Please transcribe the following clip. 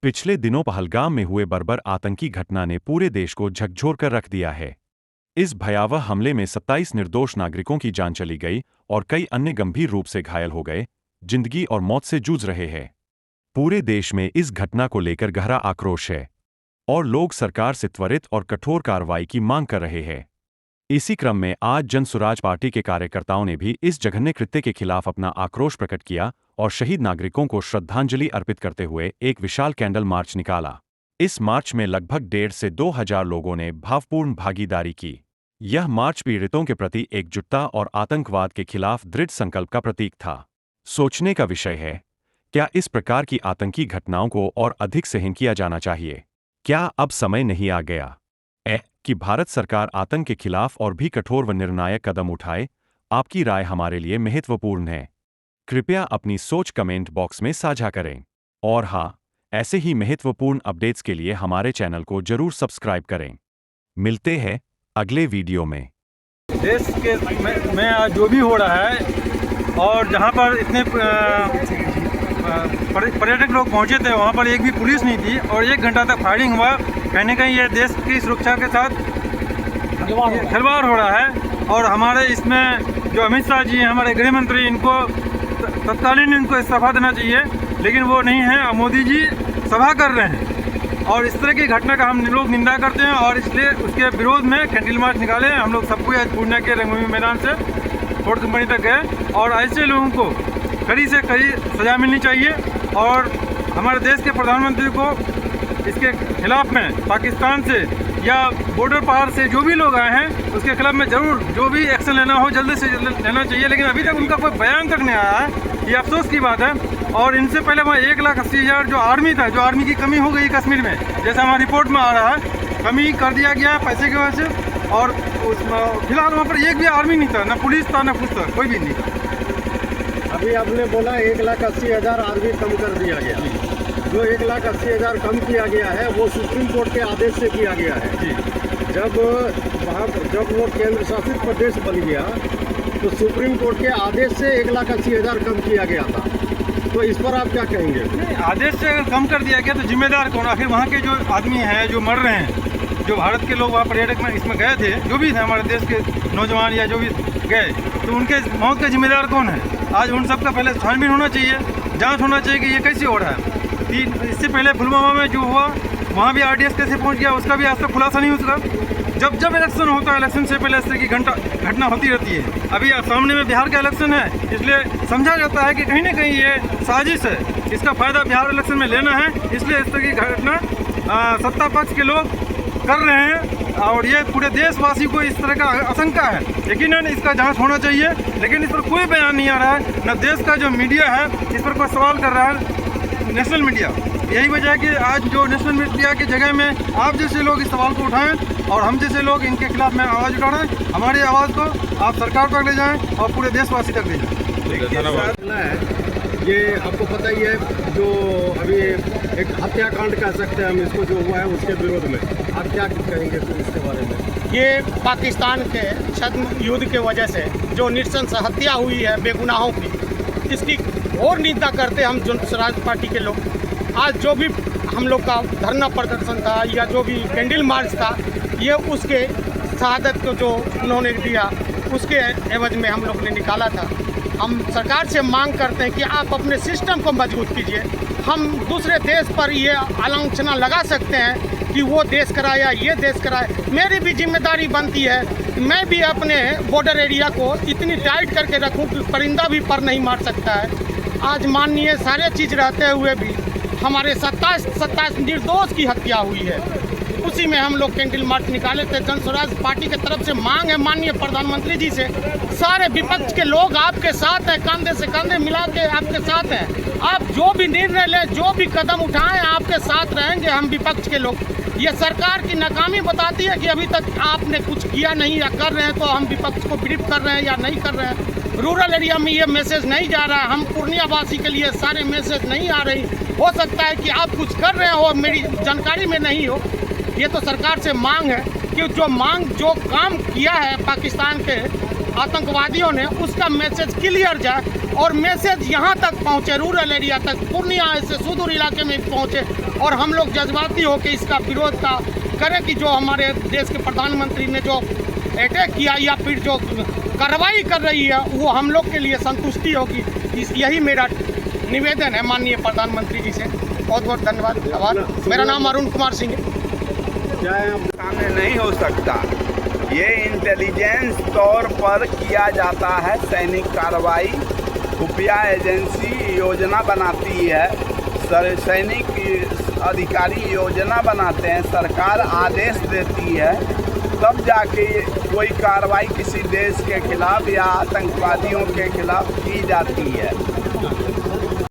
पिछले दिनों पहलगाम में हुए बर्बर आतंकी घटना ने पूरे देश को झकझोर कर रख दिया है। इस भयावह हमले में 27 निर्दोष नागरिकों की जान चली गई और कई अन्य गंभीर रूप से घायल हो गए, जिंदगी और मौत से जूझ रहे हैं। पूरे देश में इस घटना को लेकर गहरा आक्रोश है और लोग सरकार से त्वरित और कठोर कार्रवाई की मांग कर रहे हैं। इसी क्रम में आज जन स्वराज पार्टी के कार्यकर्ताओं ने भी इस जघन्य कृत्य के खिलाफ अपना आक्रोश प्रकट किया और शहीद नागरिकों को श्रद्धांजलि अर्पित करते हुए एक विशाल कैंडल मार्च निकाला। इस मार्च में लगभग 1,500 से 2,000 लोगों ने भावपूर्ण भागीदारी की। यह मार्च पीड़ितों के प्रति एकजुटता और आतंकवाद के खिलाफ दृढ़ संकल्प का प्रतीक था। सोचने का विषय है, क्या इस प्रकार की आतंकी घटनाओं को और अधिक सहन किया जाना चाहिए? क्या अब समय नहीं आ गया कि भारत सरकार आतंक के खिलाफ और भी कठोर व निर्णायक कदम उठाए? आपकी राय हमारे लिए महत्वपूर्ण है। कृपया अपनी सोच कमेंट बॉक्स में साझा करें। और हाँ, ऐसे ही महत्वपूर्ण अपडेट्स के लिए हमारे चैनल को जरूर सब्सक्राइब करें। मिलते हैं अगले वीडियो में। देश के में आज जो भी हो रहा है और जहाँ पर इतने पर्यटक लोग पहुँचे थे वहाँ पर एक भी पुलिस नहीं थी और 1 घंटा तक फायरिंग हुआ। कहीं न कहीं ये देश की सुरक्षा के साथ खिलवाड़ हो रहा है। और हमारे इसमें जो अमित शाह जी हैं, हमारे गृह मंत्री, इनको तत्कालीन इनको इस्तीफा देना चाहिए, लेकिन वो नहीं है। मोदी जी सभा कर रहे हैं और इस तरह की घटना का हम लोग निंदा करते हैं और इसलिए उसके विरोध में कैंडल मार्च निकाले। हम लोग सबको आज पूर्णिया के रंगभूमि मैदान से फोर्ट कंपनी तक गए और ऐसे लोगों को कड़ी से कड़ी सजा मिलनी चाहिए। और हमारे देश के प्रधानमंत्री को इसके खिलाफ में पाकिस्तान से या बॉर्डर पार से जो भी लोग आए हैं उसके खिलाफ में ज़रूर जो भी एक्शन लेना हो जल्दी से जल्दी लेना चाहिए। लेकिन अभी तक उनका कोई बयान तक नहीं आया है, ये अफसोस की बात है। और इनसे पहले वहाँ 1,80,000 जो आर्मी था, जो आर्मी की कमी हो गई कश्मीर में, जैसा हमारी रिपोर्ट में आ रहा है, कमी कर दिया गया है पैसे की वजह से। और फिलहाल वहाँ पर एक भी आर्मी नहीं था, ना पुलिस था, ना कुछ था, कोई भी नहीं था। अभी आपने बोला 1,80,000 आर्मी कम कर दिया गया। जो 1,80,000 कम किया गया है वो सुप्रीम कोर्ट के आदेश से किया गया है। जब वो केंद्र शासित प्रदेश बन गया तो सुप्रीम कोर्ट के आदेश से 1,80,000 कम किया गया था। तो इस पर आप क्या कहेंगे? नहीं, आदेश से अगर कम कर दिया गया तो जिम्मेदार कौन? आखिर वहाँ के जो आदमी हैं जो मर रहे हैं, जो भारत के लोग वहाँ पर्यटक में इसमें गए थे, जो भी थे हमारे देश के नौजवान या जो भी गए, तो उनके मौत का जिम्मेदार कौन है? आज उन सब का पहले छानबीन होना चाहिए, जांच होना चाहिए कि ये कैसे हो रहा है। इससे पहले पुलवामा में जो हुआ वहाँ भी आरडीएस कैसे पहुँच गया, उसका भी आज तक खुलासा नहीं हो सका। जब इलेक्शन होता है, इलेक्शन से पहले इस तरह की घटना होती रहती है। अभी सामने में बिहार का इलेक्शन है, इसलिए समझा जाता है कि कहीं ना कहीं ये साजिश है, इसका फ़ायदा बिहार इलेक्शन में लेना है, इसलिए इस तरह की घटना सत्ता पक्ष के लोग कर रहे हैं। और ये पूरे देशवासी को इस तरह का आशंका है। यकीनन इसका जांच होना चाहिए, लेकिन इस पर कोई बयान नहीं आ रहा है। न देश का जो मीडिया है इस पर कोई सवाल कर रहा है, नेशनल मीडिया। यही वजह है कि आज जो नेशनल मीडिया की जगह में आप जैसे लोग इस सवाल को उठाएं और हम जैसे लोग इनके खिलाफ में आवाज़ उठा रहे हैं। हमारी आवाज़ को आप सरकार तक ले जाएं और पूरे देशवासी तक ले जाएं। ये आपको पता ही है, जो अभी एक हत्याकांड कह सकते हैं हम इसको, जो हुआ है उसके विरोध में आप क्या कहेंगे इसके बारे में? ये पाकिस्तान के छद्म युद्ध के वजह से जो नृशंस हत्या हुई है बेगुनाहों की, इसकी और निंदा करते हम जन स्वराज पार्टी के लोग। आज जो भी हम लोग का धरना प्रदर्शन था या जो भी कैंडल मार्च था, ये उसके शहादत को जो उन्होंने दिया उसके एवज में हम लोग ने निकाला था। हम सरकार से मांग करते हैं कि आप अपने सिस्टम को मजबूत कीजिए। हम दूसरे देश पर ये आलोचना लगा सकते हैं कि वो देश कराया, ये देश कराया। मेरी भी जिम्मेदारी बनती है, मैं भी अपने बॉर्डर एरिया को इतनी टाइट करके रखूं कि परिंदा भी पर नहीं मार सकता है। आज माननीय सारे चीज़ रहते हुए भी हमारे 27 निर्दोष की हत्या हुई है। उसी में हम लोग कैंडल मार्च निकाले थे। जन स्वराज पार्टी की तरफ से मांग है माननीय प्रधानमंत्री जी से, सारे विपक्ष के लोग आपके साथ हैं, कंधे से कंधे मिला के आपके साथ हैं। आप जो भी निर्णय लें, जो भी कदम उठाएं, आपके साथ रहेंगे हम विपक्ष के लोग। ये सरकार की नाकामी बताती है कि अभी तक आपने कुछ किया नहीं या कर रहे हैं, तो हम विपक्ष को ब्रीफ कर रहे हैं या नहीं कर रहे हैं। रूरल एरिया में ये मैसेज नहीं जा रहा है, हम पूर्णिया वासी के लिए सारे मैसेज नहीं आ रही। हो सकता है कि आप कुछ कर रहे हो, मेरी जानकारी में नहीं हो। ये तो सरकार से मांग है कि जो काम किया है पाकिस्तान के आतंकवादियों ने, उसका मैसेज क्लियर जाए और मैसेज यहाँ तक पहुँचे, रूरल एरिया तक, पूर्णिया ऐसे सुदूर इलाके में पहुँचे और हम लोग जज्बाती होकर इसका विरोध का करें कि जो हमारे देश के प्रधानमंत्री ने जो अटैक किया या फिर जो कार्रवाई कर रही है वो हम लोग के लिए संतुष्टि होगी। यही मेरा निवेदन है माननीय प्रधानमंत्री जी से। बहुत बहुत धन्यवाद, आभार। मेरा नाम अरुण कुमार सिंह है। सामने नहीं हो सकता, ये इंटेलिजेंस तौर पर किया जाता है सैनिक कार्रवाई। खुफिया एजेंसी योजना बनाती है, सैनिक अधिकारी योजना बनाते हैं, सरकार आदेश देती है, तब जाके कोई कार्रवाई किसी देश के खिलाफ या आतंकवादियों के खिलाफ की जाती है।